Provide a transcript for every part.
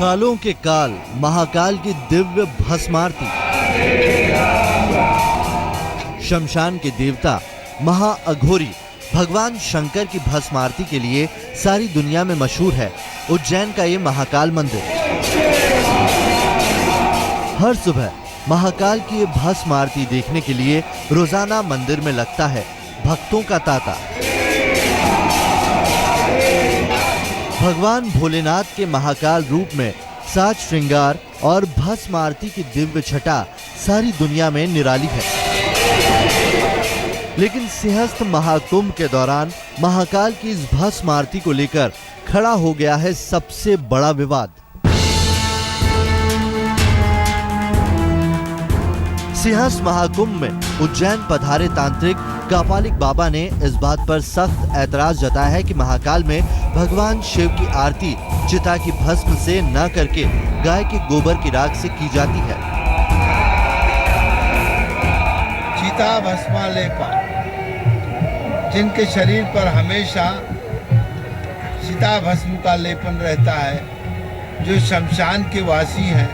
कालों के काल महाकाल की दिव्य भस्मारती। शमशान के देवता महाअघोरी भगवान शंकर की भस्मारती के लिए सारी दुनिया में मशहूर है उज्जैन का ये महाकाल मंदिर। हर सुबह महाकाल की ये भस्म आरती देखने के लिए रोजाना मंदिर में लगता है भक्तों का तांता। भगवान भोलेनाथ के महाकाल रूप में साज श्रृंगार और भस्म आरती की दिव्य छटा सारी दुनिया में निराली है। लेकिन सिंहस्थ महाकुंभ के दौरान महाकाल की इस भस्म आरती को लेकर खड़ा हो गया है सबसे बड़ा विवाद। सिंहस्थ महाकुंभ में उज्जैन पधारे तांत्रिक कापालिक बाबा ने इस बात पर सख्त ऐतराज जताया है कि महाकाल में भगवान शिव की आरती चिता की भस्म से न करके गाय के गोबर की राख से की जाती है। चिता भस्मालेपा, जिनके शरीर पर हमेशा चिता भस्म का लेपन रहता है, जो शमशान के वासी हैं,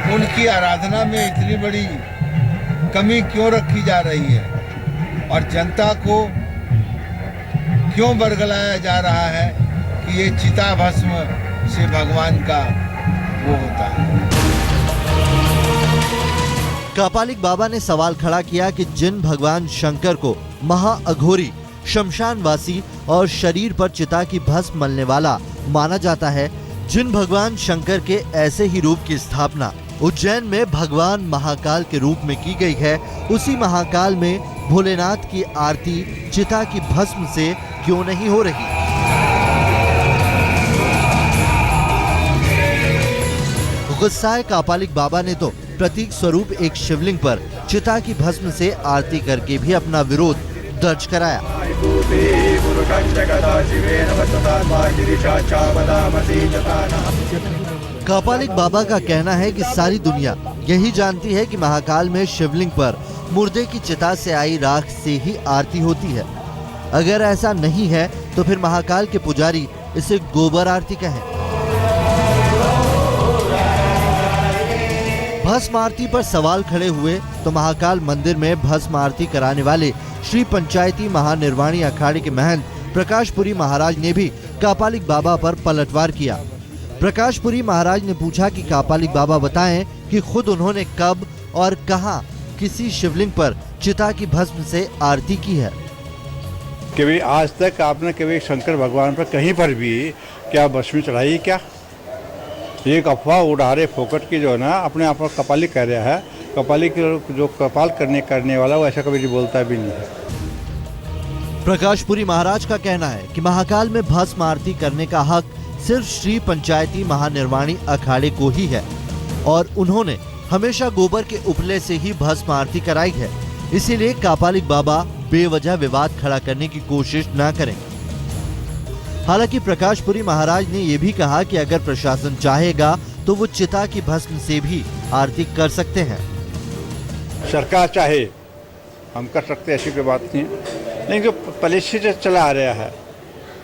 उनकी आराधना में इतनी बड़ी कमी क्यों रखी जा रही है और जनता को क्यों बरगलाया जा रहा है कि ये चिता भस्म से भगवान का वो होता है। कापालिक बाबा ने सवाल खड़ा किया कि जिन भगवान शंकर को महाअघोरी शमशानवासी और शरीर पर चिता की भस्म मलने वाला माना जाता है, जिन भगवान शंकर के ऐसे ही रूप की स्थापना उज्जैन में भगवान महाकाल के रूप में की गई है, उसी महाकाल में भोलेनाथ की आरती चिता की भस्म से क्यों नहीं हो रही। गुस्साए कापालिक बाबा ने तो प्रतीक स्वरूप एक शिवलिंग पर चिता की भस्म से आरती करके भी अपना विरोध दर्ज कराया। कापालिक बाबा का कहना है कि सारी दुनिया यही जानती है कि महाकाल में शिवलिंग पर मुर्दे की चिता से आई राख से ही आरती होती है। अगर ऐसा नहीं है तो फिर महाकाल के पुजारी इसे गोबर आरती कहें। भस्म आरती पर सवाल खड़े हुए तो महाकाल मंदिर में भस्म आरती कराने वाले श्री पंचायती महानिर्वाणी अखाड़े के महंत प्रकाशपुरी महाराज ने भी कापालिक बाबा पर पलटवार किया। प्रकाशपुरी महाराज ने पूछा कि कापालिक बाबा बताएं कि खुद उन्होंने कब और कहां किसी शिवलिंग पर चिता की भस्म से आरती की है। कभी आज तक आपने कभी शंकर भगवान पर कहीं पर भी क्या भस्म चढ़ाई क्या? एक अफवाह उड़ा रहे फोकट की जो है ना, अपने आप को कपालिक कह रहा है। कपालिक जो कपाल करने वाला वो ऐसा कभी नहीं बोलता भी नहीं है। प्रकाशपुरी महाराज का कहना है कि महाकाल में भस्म आरती करने का हक सिर्फ श्री पंचायती महानिर्वाणी अखाड़े को ही है और उन्होंने हमेशा गोबर के उपले से ही भस्म आरती कराई है। इसीलिए कापालिक बाबा बेवजह विवाद खड़ा करने की कोशिश न करें। हालांकि प्रकाशपुरी महाराज ने यह भी कहा कि अगर प्रशासन चाहेगा तो वो चिता की भस्म से भी आरती कर सकते हैं। सरकार चाहे हम कर सकते, ऐसी कोई बात नहीं, लेकिन जो पहले से चला आ रहा है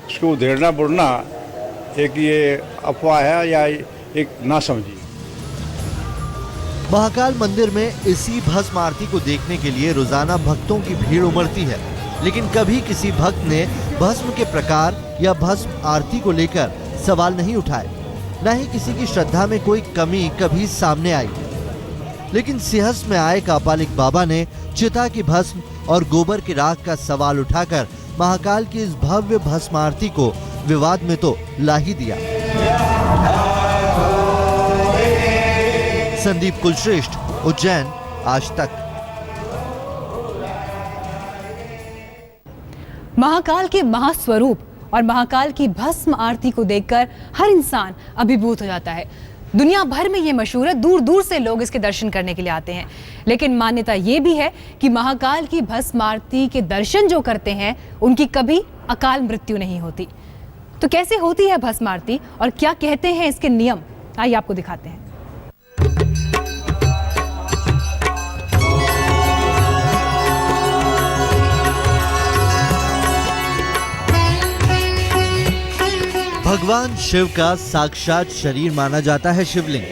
उसको उधेड़ना बुड़ना एक ये अफवाह है या एक ना समझी। महाकाल मंदिर में इसी भस्म आरती को देखने के लिए रोजाना भक्तों की भीड़ उमड़ती है, लेकिन कभी किसी भक्त ने भस्म के प्रकार या भस्म आरती को लेकर सवाल नहीं उठाए, न ही किसी की श्रद्धा में कोई कमी कभी सामने आई। लेकिन सिंहस्थ में आए कापालिक बाबा ने चिता की भस्म और गोबर की राख का सवाल उठाकर महाकाल की इस भव्य भस्म आरती को विवाद में तो ला ही दिया। संदीप कुलश्रेष्ठ, उज्जैन, आज तक। महाकाल के महास्वरूप और महाकाल की भस्म आरती को देखकर हर इंसान अभिभूत हो जाता है। दुनिया भर में ये मशहूर है, दूर दूर से लोग इसके दर्शन करने के लिए आते हैं। लेकिन मान्यता ये भी है कि महाकाल की भस्म आरती के दर्शन जो करते हैं उनकी कभी अकाल मृत्यु नहीं होती। तो कैसे होती है भस्म आरती और क्या कहते हैं इसके नियम, आइए आपको दिखाते हैं। भगवान शिव का साक्षात शरीर माना जाता है शिवलिंग।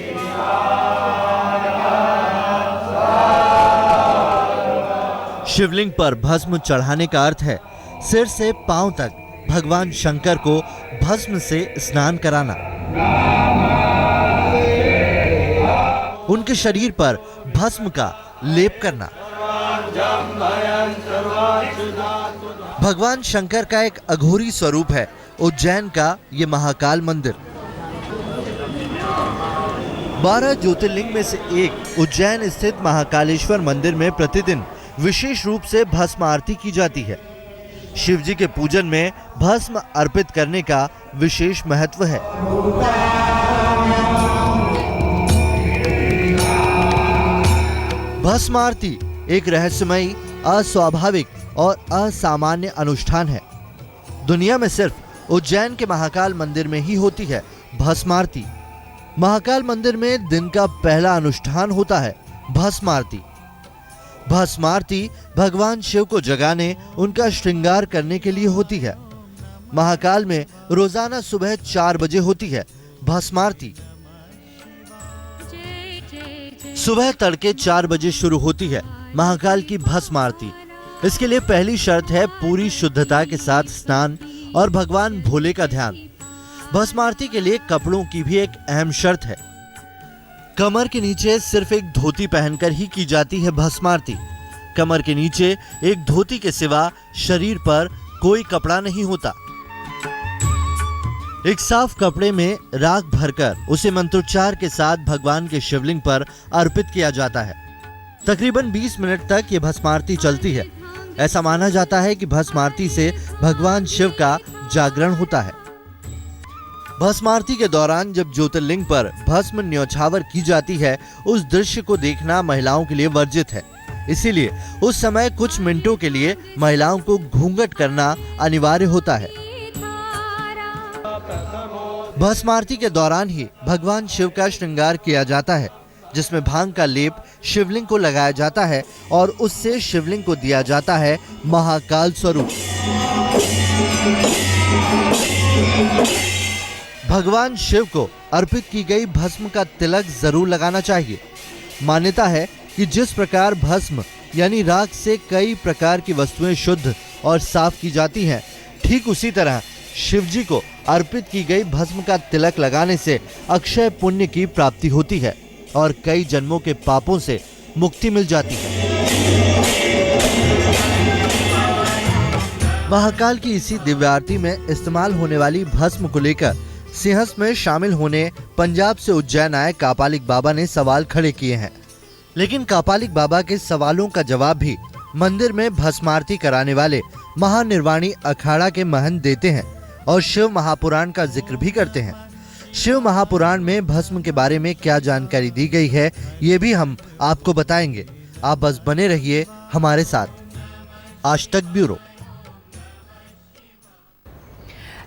शिवलिंग पर भस्म चढ़ाने का अर्थ है सिर से पांव तक भगवान शंकर को भस्म से स्नान कराना। उनके शरीर पर भस्म का लेप करना। भगवान शंकर का एक अघोरी स्वरूप है उज्जैन का ये महाकाल मंदिर। 12 ज्योतिर्लिंग में से एक उज्जैन स्थित महाकालेश्वर मंदिर में प्रतिदिन विशेष रूप से भस्म आरती की जाती है। शिव जी के पूजन में भस्म अर्पित करने का विशेष महत्व है। भस्म आरती एक रहस्यमयी, अस्वाभाविक और असामान्य अनुष्ठान है। दुनिया में सिर्फ उज्जैन के महाकाल मंदिर में ही होती है भस्म आरती। महाकाल मंदिर में दिन का पहला अनुष्ठान होता है भस्म आरती। भस्म आरती भगवान शिव को जगाने, उनका श्रृंगार करने के लिए होती है। महाकाल में रोजाना सुबह 4 बजे होती है भस्म आरती। सुबह तड़के 4 बजे शुरू होती है महाकाल की भस्म आरती। इसके लिए पहली शर्त है पूरी शुद्धता के साथ स्नान और भगवान भोले का ध्यान। भस्म आरती के लिए कपड़ों की भी एक अहम शर्त है। कमर के नीचे सिर्फ एक धोती पहनकर ही की जाती है भस्म आरती। कमर के नीचे एक धोती के सिवा शरीर पर कोई कपड़ा नहीं होता। एक साफ कपड़े में राख भरकर उसे मंत्रोच्चार के साथ भगवान के शिवलिंग पर अर्पित किया जाता है। तकरीबन 20 मिनट तक ये भस्म आरती चलती है। ऐसा माना जाता है कि भस्म आरती से भगवान शिव का जागरण होता है। भस्म आरती के दौरान जब ज्योतिर्लिंग पर भस्म न्यौछावर की जाती है, उस दृश्य को देखना महिलाओं के लिए वर्जित है। इसीलिए उस समय कुछ मिनटों के लिए महिलाओं को घूंघट करना अनिवार्य होता है। भस्म आरती के दौरान ही भगवान शिव का श्रृंगार किया जाता है, जिसमें भांग का लेप शिवलिंग को लगाया जाता है और उससे शिवलिंग को दिया जाता है महाकाल स्वरूप। भगवान शिव को अर्पित की गई भस्म का तिलक जरूर लगाना चाहिए। मान्यता है कि जिस प्रकार भस्म यानी राख से कई प्रकार की वस्तुएं शुद्ध और साफ की जाती हैं, ठीक उसी तरह शिव जी को अर्पित की गई भस्म का तिलक लगाने से अक्षय पुण्य की प्राप्ति होती है और कई जन्मों के पापों से मुक्ति मिल जाती है। महाकाल की इसी दिव्य आरती में इस्तेमाल होने वाली भस्म को लेकर सिंहस्थ में शामिल होने पंजाब से उज्जैन आए कापालिक बाबा ने सवाल खड़े किए हैं। लेकिन कापालिक बाबा के सवालों का जवाब भी मंदिर में भस्म आरती कराने वाले महानिर्वाणी अखाड़ा के महंत देते हैं और शिव महापुराण का जिक्र भी करते हैं। शिव महापुराण में भस्म के बारे में क्या जानकारी दी गई है, ये भी हम आपको बताएंगे। आप बस बने रहिए हमारे साथ। आज तक ब्यूरो।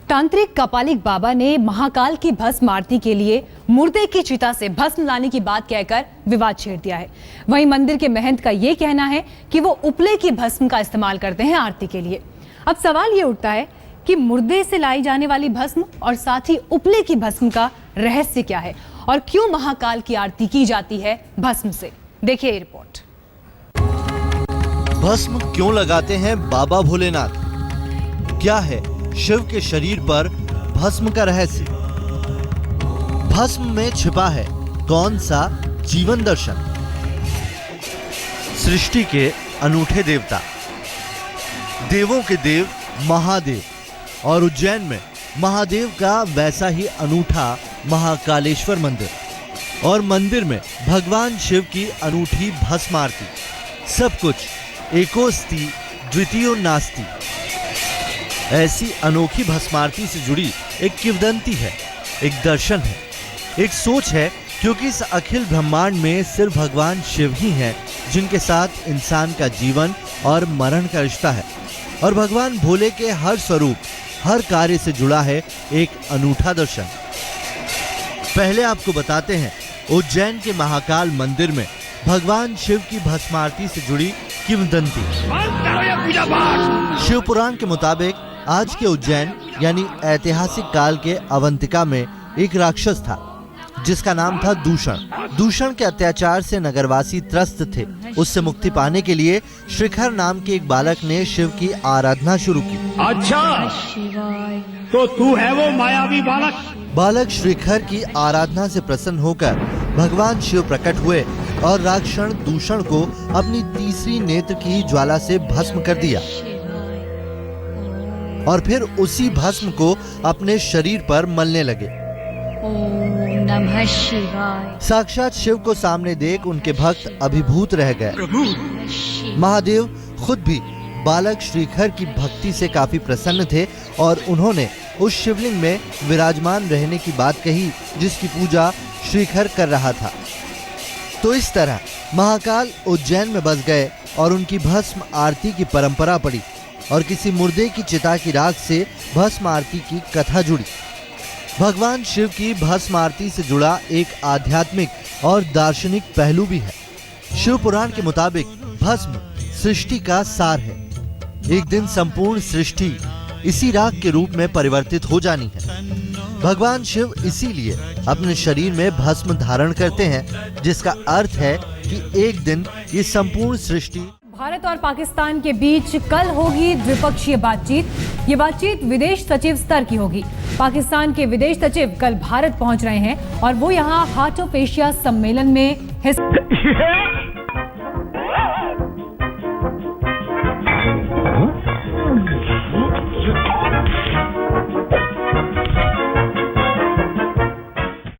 तांत्रिक कापालिक बाबा ने महाकाल की भस्म आरती के लिए मुर्दे की चिता से भस्म लाने की बात कहकर विवाद छेड़ दिया है। वहीं मंदिर के महंत का ये कहना है कि वो उपले की भस्म का इस्तेमाल करते हैं आरती के लिए। अब सवाल ये उठता है कि मुर्दे से लाई जाने वाली भस्म और साथ ही उपले की भस्म का रहस्य क्या है और क्यों महाकाल की आरती की जाती है भस्म से। देखिए रिपोर्ट। भस्म क्यों लगाते हैं बाबा भोलेनाथ? क्या है शिव के शरीर पर भस्म का रहस्य? भस्म में छिपा है कौन सा जीवन दर्शन? सृष्टि के अनूठे देवता, देवों के देव महादेव, और उज्जैन में महादेव का वैसा ही अनूठा महाकालेश्वर मंदिर, और मंदिर में भगवान शिव की अनूठी भस्म आरती। सब कुछ एकोस्ति द्वितीयो नास्ति। ऐसी अनोखी भस्म आरती से जुड़ी एक किंवदंती है, एक दर्शन है, एक सोच है, क्योंकि इस अखिल ब्रह्मांड में सिर्फ भगवान शिव ही हैं जिनके साथ इंसान का जीवन और मरण का रिश्ता है। और भगवान भोले के हर स्वरूप, हर कार्य से जुड़ा है एक अनूठा दर्शन। पहले आपको बताते हैं उज्जैन के महाकाल मंदिर में भगवान शिव की भस्म आरती से जुड़ी किंवदंती। शिव पुराण के मुताबिक आज के उज्जैन यानी ऐतिहासिक काल के अवंतिका में एक राक्षस था जिसका नाम था दूषण। दूषण के अत्याचार से नगरवासी त्रस्त थे। उससे मुक्ति पाने के लिए श्रीखर नाम के एक बालक ने शिव की आराधना शुरू की। अच्छा, तो तू है वो मायावी बालक? बालक श्रीखर की आराधना से प्रसन्न होकर भगवान शिव प्रकट हुए और राक्षस दूषण को अपनी तीसरी नेत्र की ज्वाला से भस्म कर दिया और फिर उसी भस्म को अपने शरीर पर मलने लगे। ओम नमः शिवाय। साक्षात शिव को सामने देख उनके भक्त अभिभूत रह गए। महादेव खुद भी बालक श्रीखर की भक्ति से काफी प्रसन्न थे और उन्होंने उस शिवलिंग में विराजमान रहने की बात कही जिसकी पूजा श्रीखर कर रहा था। तो इस तरह महाकाल उज्जैन में बस गए और उनकी भस्म आरती की परंपरा पड़ी और किसी मुर्दे की चिता की राख से भस्म आरती की कथा जुड़ी। भगवान शिव की भस्म आरती से जुड़ा एक आध्यात्मिक और दार्शनिक पहलू भी है। शिव पुराण के मुताबिक भस्म सृष्टि का सार है। एक दिन संपूर्ण सृष्टि इसी राख के रूप में परिवर्तित हो जानी है। भगवान शिव इसीलिए अपने शरीर में भस्म धारण करते हैं, जिसका अर्थ है कि एक दिन ये संपूर्ण सृष्टि। भारत और पाकिस्तान के बीच कल होगी द्विपक्षीय बातचीत। ये बातचीत विदेश सचिव स्तर की होगी। पाकिस्तान के विदेश सचिव कल भारत पहुंच रहे हैं और वो यहाँ हार्ट ऑफ एशिया सम्मेलन में हिस्सा